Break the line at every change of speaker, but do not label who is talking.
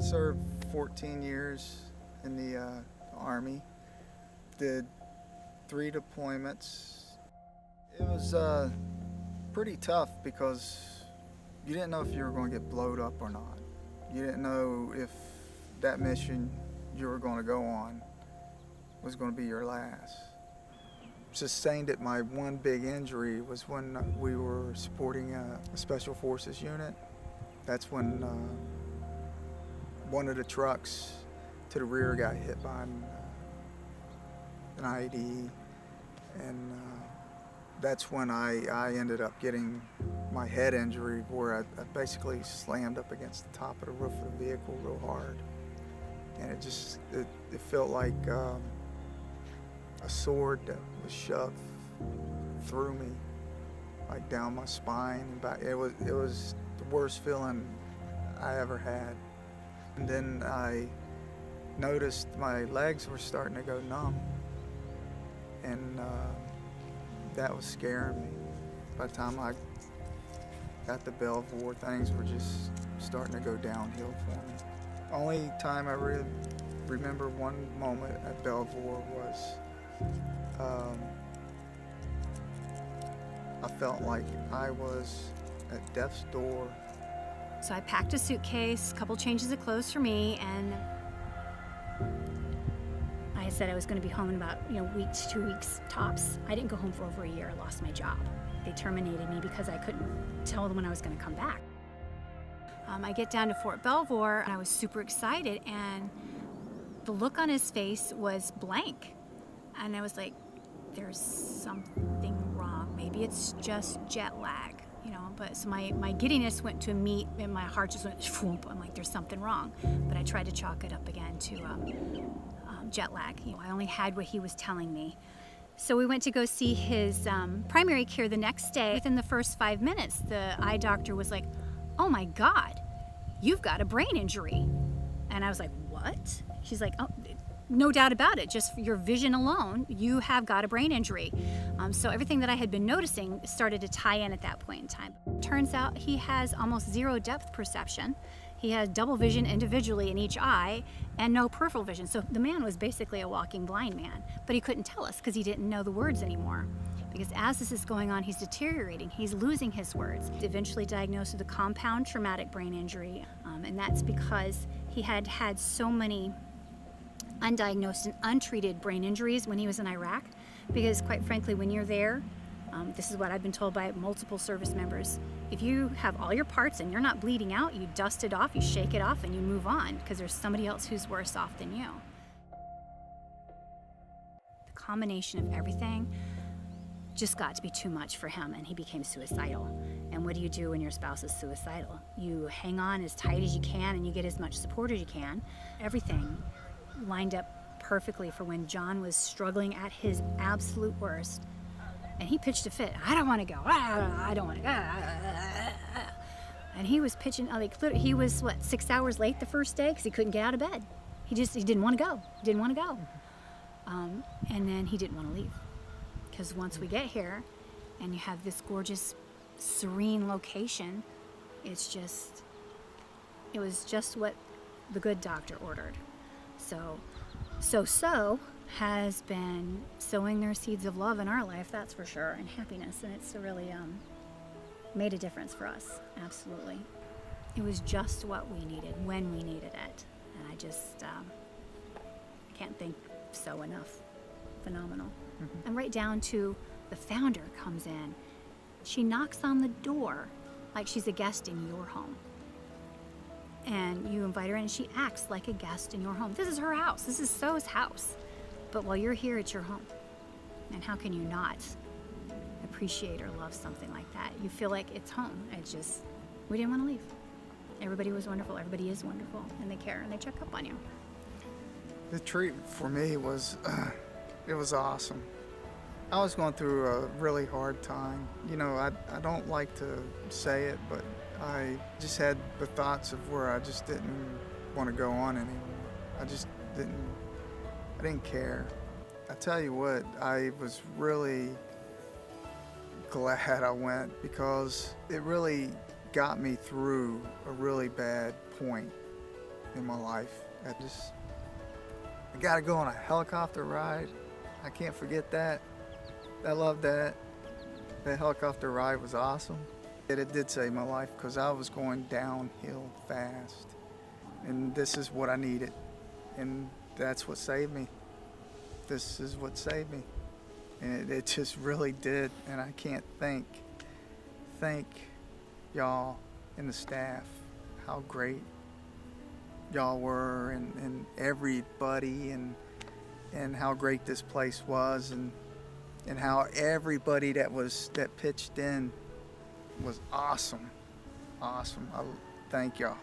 served 14 years in the Army, did 3 deployments. It was pretty tough because you didn't know if you were going to get blowed up or not. You didn't know if that mission you were going to go on was going to be your last. Sustained it, my one big injury was when we were supporting a Special Forces unit. That's when one of the trucks to the rear got hit by an IED, and that's when I ended up getting my head injury, where I basically slammed up against the top of the roof of the vehicle real hard, and it felt like a sword that was shoved through me, like down my spine and back. It was the worst feeling I ever had. And then I noticed my legs were starting to go numb, and that was scaring me. By the time I got to Belvoir, things were just starting to go downhill for me. Only time I remember one moment at Belvoir was I felt like I was at death's door.
So I packed a suitcase, a couple changes of clothes for me, and I said I was going to be home in about week to 2 weeks tops. I didn't go home for over a year. I lost my job. They terminated me because I couldn't tell them when I was going to come back. I get down to Fort Belvoir, and I was super excited, and the look on his face was blank. And I was like, there's something wrong. Maybe it's just jet lag, But so my giddiness went to a meet, and my heart just went whoomp. I'm like, there's something wrong. But I tried to chalk it up again to jet lag. I only had what he was telling me. So we went to go see his primary care the next day. Within the first 5 minutes, the eye doctor was like, oh my God, you've got a brain injury. And I was like, what? She's like, oh, no doubt about it, just your vision alone, you have got a brain injury. So everything that I had been noticing started to tie in at that point in time. Turns out he has almost zero depth perception. He has double vision individually in each eye and no peripheral vision. So the man was basically a walking blind man, but he couldn't tell us because he didn't know the words anymore. Because as this is going on, he's deteriorating, he's losing his words. Eventually diagnosed with a compound traumatic brain injury, and that's because he had had so many undiagnosed and untreated brain injuries when he was in Iraq. Because quite frankly, when you're there, this is what I've been told by multiple service members, if you have all your parts and you're not bleeding out, you dust it off, you shake it off, and you move on, because there's somebody else who's worse off than you. The combination of everything just got to be too much for him, and he became suicidal. And what do you do when your spouse is suicidal? You hang on as tight as you can, and you get as much support as you can. Everything lined up perfectly for when John was struggling at his absolute worst, and he pitched a fit. I don't want to go. I don't want to go. And he was pitching, he was 6 hours late the first day because he couldn't get out of bed. He didn't want to go. Didn't want to go. And then he didn't want to leave. Because once we get here and you have this gorgeous, serene location, it was just what the good doctor ordered. So has been sowing their seeds of love in our life, that's for sure, and happiness, and it's really made a difference for us, absolutely. It was just what we needed, when we needed it, and I just can't thank so enough. Phenomenal. Mm-hmm. And right down to the founder comes in. She knocks on the door like she's a guest in your home. And you invite her in, and she acts like a guest in your home. This is her house. This is So's house. But while you're here, it's your home. And how can you not appreciate or love something like that? You feel like it's home. We didn't want to leave. Everybody was wonderful. Everybody is wonderful. And they care, and they check up on you.
The treatment for me was, it was awesome. I was going through a really hard time. I don't like to say it, but I just had the thoughts of where I just didn't want to go on anymore. I didn't care. I tell you what, I was really glad I went, because it really got me through a really bad point. in my life. I got to go on a helicopter ride. I can't forget that. I love that. That helicopter ride was awesome. It did save my life because I was going downhill fast. And this is what I needed. And that's what saved me. This is what saved me. And it just really did. And I can't thank y'all and the staff, how great y'all were, and everybody, and how great this place was, and how everybody that pitched in was awesome. I thank y'all.